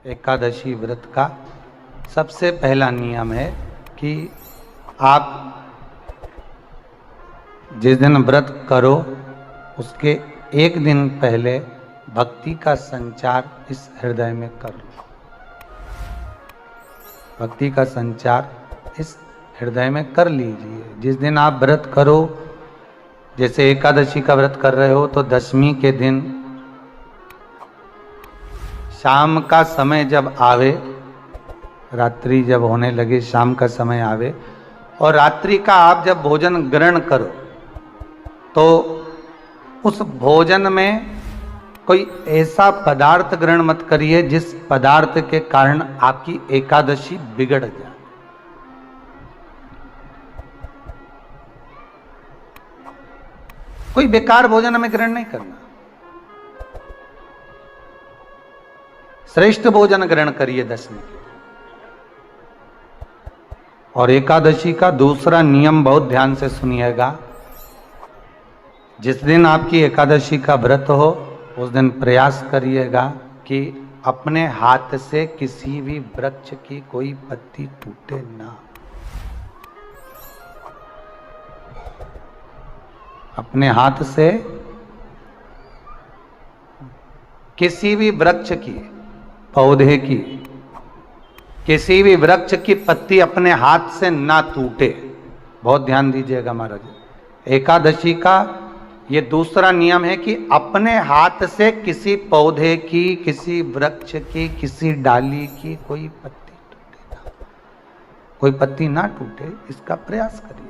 एकादशी व्रत का सबसे पहला नियम है कि आप जिस दिन व्रत करो उसके एक दिन पहले भक्ति का संचार इस हृदय में कर लो। भक्ति का संचार इस हृदय में कर लीजिए। जिस दिन आप व्रत करो, जैसे एकादशी का व्रत कर रहे हो तो दशमी के दिन शाम का समय जब आवे, रात्रि जब होने लगे, शाम का समय आवे और रात्रि का आप जब भोजन ग्रहण करो तो उस भोजन में कोई ऐसा पदार्थ ग्रहण मत करिए जिस पदार्थ के कारण आपकी एकादशी बिगड़ जाए। कोई बेकार भोजन में ग्रहण नहीं करना, श्रेष्ठ भोजन ग्रहण करिए दशमी के। और एकादशी का दूसरा नियम बहुत ध्यान से सुनिएगा। जिस दिन आपकी एकादशी का व्रत हो उस दिन प्रयास करिएगा कि अपने हाथ से किसी भी वृक्ष की कोई पत्ती टूटे ना। अपने हाथ से किसी भी वृक्ष की, पौधे की, किसी भी वृक्ष की पत्ती अपने हाथ से ना टूटे। बहुत ध्यान दीजिएगा महाराज। एकादशी का ये दूसरा नियम है कि अपने हाथ से किसी पौधे की, किसी वृक्ष की, किसी डाली की कोई पत्ती टूटे ना, कोई पत्ती ना टूटे, इसका प्रयास करिए।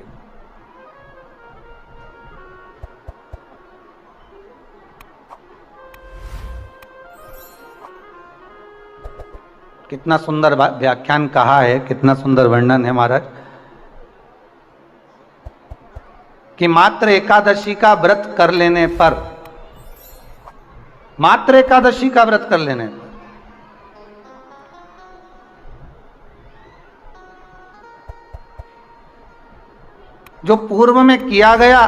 कितना सुंदर व्याख्यान कहा है, कितना सुंदर वर्णन है महाराज कि मात्र एकादशी का व्रत कर लेने पर, मात्र एकादशी का व्रत कर लेने पर जो पूर्व में किया गया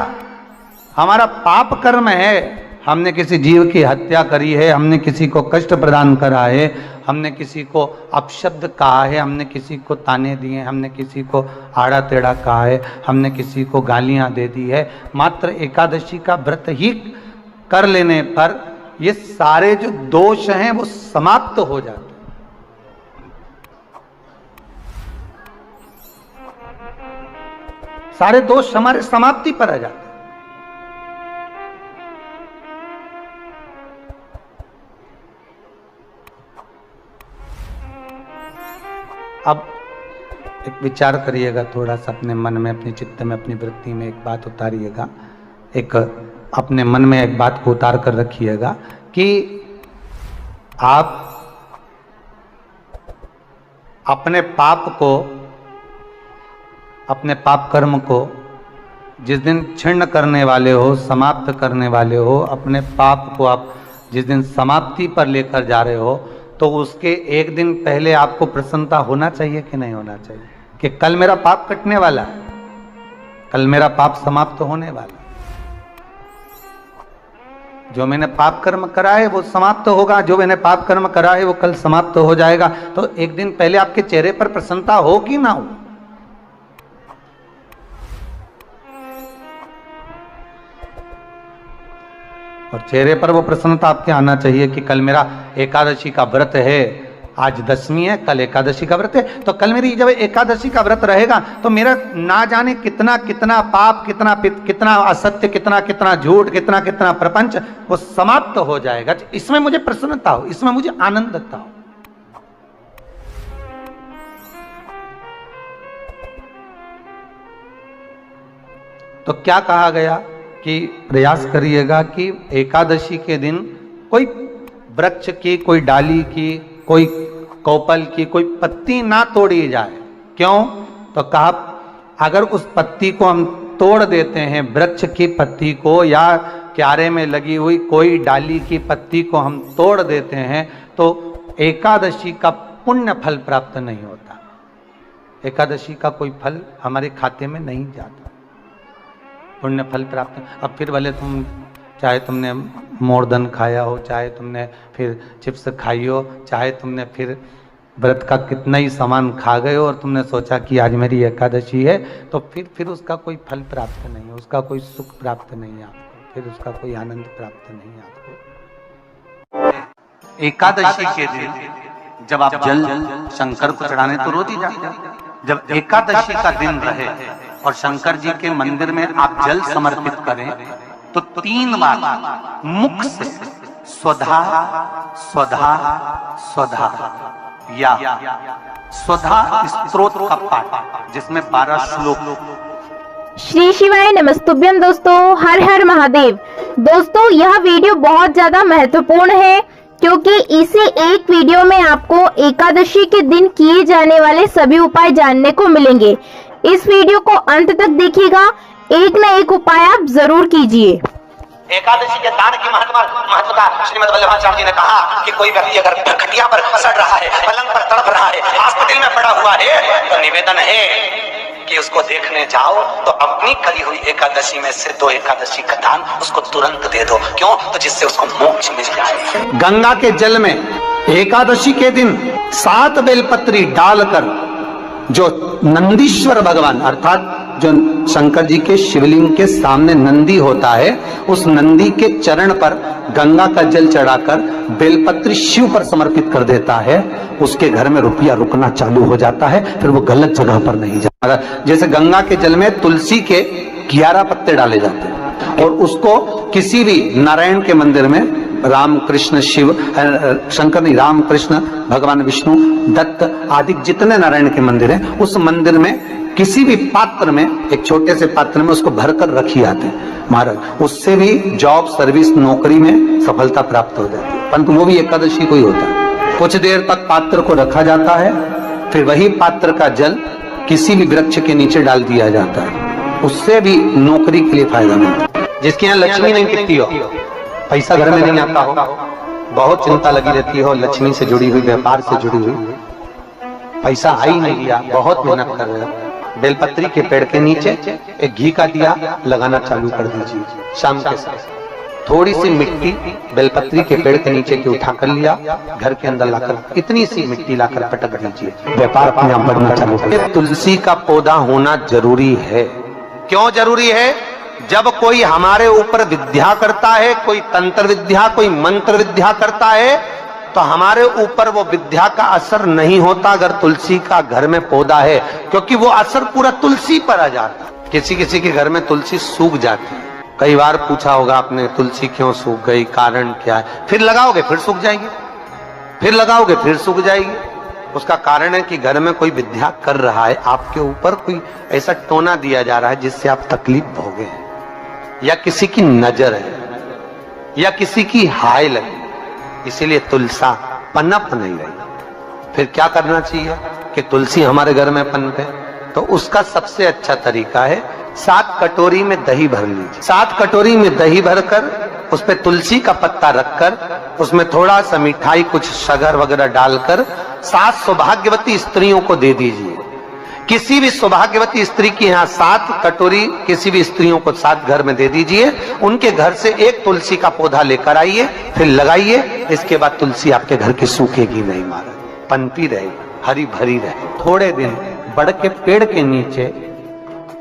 हमारा पाप कर्म है, हमने किसी जीव की हत्या करी है, हमने किसी को कष्ट प्रदान करा है, हमने किसी को अपशब्द कहा है, हमने किसी को ताने दिए, हमने किसी को आड़ा टेढ़ा कहा है, हमने किसी को गालियां दे दी है, मात्र एकादशी का व्रत ही कर लेने पर ये सारे जो दोष हैं वो समाप्त हो जाते हैं। सारे दोष हमारे समाप्ति पर आ जाते हैं। अब एक विचार करिएगा थोड़ा सा अपने मन में, अपने चित्त में, अपनी वृत्ति में एक बात उतारिएगा। एक अपने मन में एक बात को उतार कर रखिएगा कि आप अपने पाप को, अपने पाप कर्म को जिस दिन क्षीण करने वाले हो, समाप्त करने वाले हो, अपने पाप को आप जिस दिन समाप्ति पर लेकर जा रहे हो तो उसके एक दिन पहले आपको प्रसन्नता होना चाहिए कि नहीं होना चाहिए कि कल मेरा पाप कटने वाला है, कल मेरा पाप समाप्त होने वाला है। जो मैंने पाप कर्म करा है वो समाप्त होगा, जो मैंने पाप कर्म करा है वो कल समाप्त हो जाएगा। तो एक दिन पहले आपके चेहरे पर प्रसन्नता हो कि ना हो? और चेहरे पर वो प्रसन्नता आपके आना चाहिए कि कल मेरा एकादशी का व्रत है, आज दशमी है, कल एकादशी का व्रत है, तो कल मेरी जब एकादशी का व्रत रहेगा तो मेरा ना जाने कितना कितना पाप, कितना असत्य, कितना झूठ, कितना प्रपंच वो समाप्त हो जाएगा। इसमें मुझे प्रसन्नता हो, इसमें मुझे आनंदता हो। तो क्या कहा गया कि प्रयास करिएगा कि एकादशी के दिन कोई वृक्ष की, कोई डाली की, कोई कोपल की कोई पत्ती ना तोड़ी जाए। क्यों? तो कहा अगर उस पत्ती को हम तोड़ देते हैं, वृक्ष की पत्ती को या क्यारे में लगी हुई कोई डाली की पत्ती को हम तोड़ देते हैं तो एकादशी का पुण्य फल प्राप्त नहीं होता, एकादशी का कोई फल हमारे खाते में नहीं जाता, पुण्य फल प्राप्त। अब फिर भले तुम चाहे तुमने मोरदन खाया हो, चाहे तुमने फिर चिप्स खाई हो, चाहे तुमने फिर व्रत का कितना ही सामान खा गए हो और तुमने सोचा कि आज मेरी एकादशी है, तो फिर उसका कोई फल प्राप्त नहीं है, उसका कोई सुख प्राप्त नहीं है आपको, फिर उसका कोई आनंद प्राप्त नहीं है आपको। एकादशी के दिन जब आप जल शंकर को चढ़ाने तो रोज ही जाते हैं, जब एकादशी का दिन रहे और शंकर जी के मंदिर में आप जल समर्पित करें तो 3 बार मुख से स्वधा स्वधा स्वधा या स्वधा स्तोत्र का पाठ, जिसमें 12 श्लोक। श्री शिवाय नमस्तुभ्यम। दोस्तों हर हर महादेव। दोस्तों यह वीडियो बहुत ज्यादा महत्वपूर्ण है क्योंकि इसी एक वीडियो में आपको एकादशी के दिन किए जाने वाले सभी उपाय जानने को मिलेंगे। इस वीडियो को अंत तक देखिएगा, एक न एक उपाय आप जरूर कीजिए। एकादशी के दान की महत्वता श्रीमद वल्लभाचार्य जी ने कहा कि कोई व्यक्ति अगर खटिया पर सड़ रहा है, पलंग पर तड़प रहा है, हॉस्पिटल में पड़ा हुआ है, तो निवेदन है कि उसको देखने जाओ तो अपनी करी हुई एकादशी में से 2 एकादशी का दान उसको तुरंत दे दो। क्यों? तो जिससे उसको मोक्ष मिल जाए। गंगा के जल में एकादशी के दिन 7 बेलपत्री डालकर जो नंदीश्वर भगवान अर्थात जो शंकर जी के शिवलिंग के सामने नंदी होता है, उस नंदी के चरण पर गंगा का जल चढ़ाकर बेलपत्री शिव पर समर्पित कर देता है, उसके घर में रुपया रुकना चालू हो जाता है, फिर वो गलत जगह पर नहीं जाता। जैसे गंगा के जल में तुलसी के 11 पत्ते डाले जाते हैं और उसको किसी भी नारायण के मंदिर में राम कृष्ण शिव शंकर नहीं, राम कृष्ण भगवान विष्णु दत्त आदि जितने नारायण के मंदिर हैं, उस मंदिर में किसी भी पात्र में, एक छोटे से पात्र में उसको भरकर रखी आते हैं महाराज, उससे भी जॉब सर्विस नौकरी में सफलता प्राप्त हो जाती है। परंतु वो भी एकादशी को ही होता है। कुछ देर तक पात्र को रखा जाता है, फिर वही पात्र का जल किसी भी वृक्ष के नीचे डाल दिया जाता है, उससे भी नौकरी के लिए फायदा मिलता है। जिसके यहाँ लक्ष्मी नहीं टिकती हो, पैसा घर में नहीं आता हो, बहुत चिंता लगी रहती हो, लक्ष्मी से जुड़ी हुई, व्यापार से जुड़ी हुई, पैसा आ ही नहीं दिया, बहुत मेहनत कर रहे हो, बेलपत्री के पेड़ के नीचे एक घी का दिया लगाना चालू कर दीजिए। शाम के समय थोड़ी सी मिट्टी बेलपत्री के पेड़ के नीचे की उठा कर लिया, घर के अंदर लाकर इतनी सी मिट्टी लाकर पटक दीजिए, व्यापार अपने आप बढ़ना चालू कर दीजिए। तुलसी का पौधा होना जरूरी है। क्यों जरूरी है? जब कोई हमारे ऊपर विद्या करता है, कोई तंत्र विद्या, कोई मंत्र विद्या करता है, तो हमारे ऊपर वो विद्या का असर नहीं होता अगर तुलसी का घर में पौधा है, क्योंकि वो असर पूरा तुलसी पर आ जाता है। किसी किसी के घर में तुलसी सूख जाती है। कई बार पूछा होगा आपने, तुलसी क्यों सूख गई, कारण क्या है? फिर लगाओगे फिर सूख जाएगी, फिर लगाओगे फिर सूख जाएगी। उसका कारण है कि घर में कोई विद्या कर रहा है, आपके ऊपर कोई ऐसा टोना दिया जा रहा है जिससे आप तकलीफ भोगे, या किसी की नजर है, या किसी की हाय लगी, इसीलिए तुलसा पनप नहीं रही। फिर क्या करना चाहिए कि तुलसी हमारे घर में पनपे? तो उसका सबसे अच्छा तरीका है 7 कटोरी में दही भर लीजिए। 7 कटोरी में दही भरकर उस पे तुलसी का पत्ता रखकर उसमें थोड़ा सा मिठाई, कुछ शक्कर वगैरह डालकर 7 सौभाग्यवती स्त्रियों को दे दीजिए। किसी भी सौभाग्यवती स्त्री की यहाँ 7 कटोरी किसी भी स्त्रियों को 7 घर में दे दीजिए। उनके घर से एक तुलसी का पौधा लेकर आइए, फिर लगाइए। इसके बाद तुलसी आपके घर की सूखेगी नहीं महाराज, पनपी रहेगी, हरी भरी रहे। थोड़े दिन बड़ के पेड़ के नीचे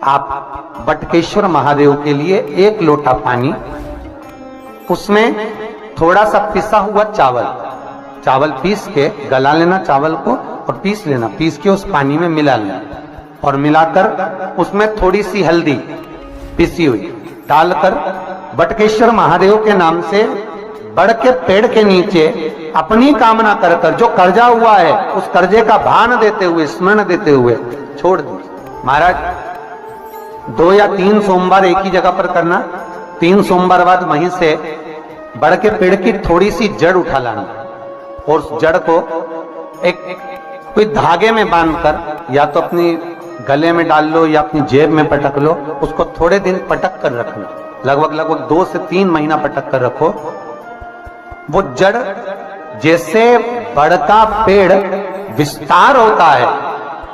आप बटकेश्वर महादेव के लिए 1 लोटा पानी, उसमें थोड़ा सा पिसा हुआ चावल पीस के गला लेना चावल को और पीस लेना, पीस के उस पानी में मिला लेना और मिलाकर उसमें थोड़ी सी हल्दी पिसी हुई डालकर बटकेश्वर महादेव के नाम से बड़ के पेड़ के नीचे अपनी कामना कर कर जो कर्जा हुआ है उस कर्जे का भान देते हुए, स्मरण देते हुए छोड़ दीजिए। महाराज 2 या 3 सोमवार एक ही जगह पर करना, 3 सोमवार बाद वहीं से बड़ के पेड़ की थोड़ी सी जड़ उठा लाना और उस जड़ को एक कोई धागे में बांधकर या तो अपनी गले में डाल लो या अपनी जेब में पटक लो, उसको थोड़े दिन पटक कर रखना, लगभग 2 से 3 महीना पटक कर रखो। वो जड़ जैसे बड़ का पेड़ विस्तार होता है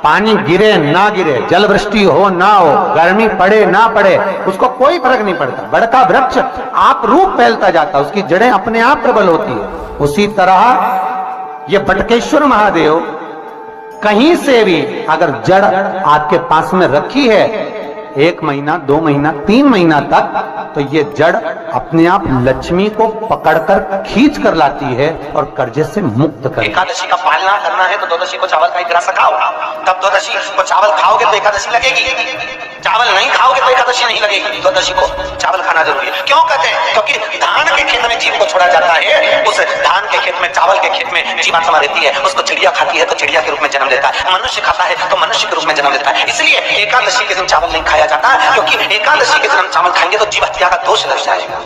पानी गिरे ना गिरे, जल वृष्टि हो ना हो, गर्मी पड़े ना पड़े, उसको कोई फर्क नहीं पड़ता। बड़का वृक्ष आप रूप फैलता जाता, उसकी जड़ें अपने आप प्रबल होती है। उसी तरह ये बटकेश्वर महादेव कहीं से भी अगर जड़ आपके पास में रखी है 1 महीना 2 महीना 3 महीना तक, तो ये जड़ अपने आप लक्ष्मी को पकड़कर खींच कर लाती है और कर्जे से मुक्त कर। एकादशी का पालना करना है तो द्वादशी को चावल का एक ग्रास खाओ, तब द्वादशी को चावल खाओगे तो एकादशी लगेगी। चावल नहीं खाओगे तो एकादशी नहीं लगेगी। द्वादशी को चावल खाना जरूरी है। क्यों कहते हैं? क्योंकि धान के खेत में जीव को छोड़ा जाता है, उस धान के खेत में, चावल के खेत में जीवात्मा रहती है, उसको चिड़िया खाती है तो चिड़िया के रूप में जन्म लेता है, मनुष्य खाता है तो मनुष्य के रूप में जन्म लेता है। इसलिए एकादशी के दिन चावल नहीं खाया जाता, क्योंकि एकादशी के दिन हम चावल खाएंगे तो जीव हत्या का दोष लग जाएगा।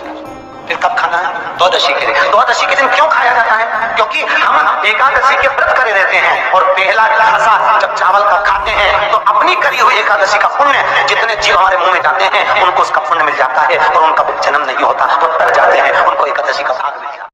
फिर कब खाना है? द्वादशी के दिन। द्वादशी के दिन क्यों खाया जाता है? क्योंकि हम एकादशी के व्रत करे रहते हैं और पहला खासा जब चावल का खाते हैं तो अपनी करी हुई एकादशी का पुण्य जितने जीव हमारे मुंह में जाते हैं उनको उसका पुण्य मिल जाता है और उनका जन्म नहीं होता, वो तर जाते हैं, उनको एकादशी का भाग मिल जाता है।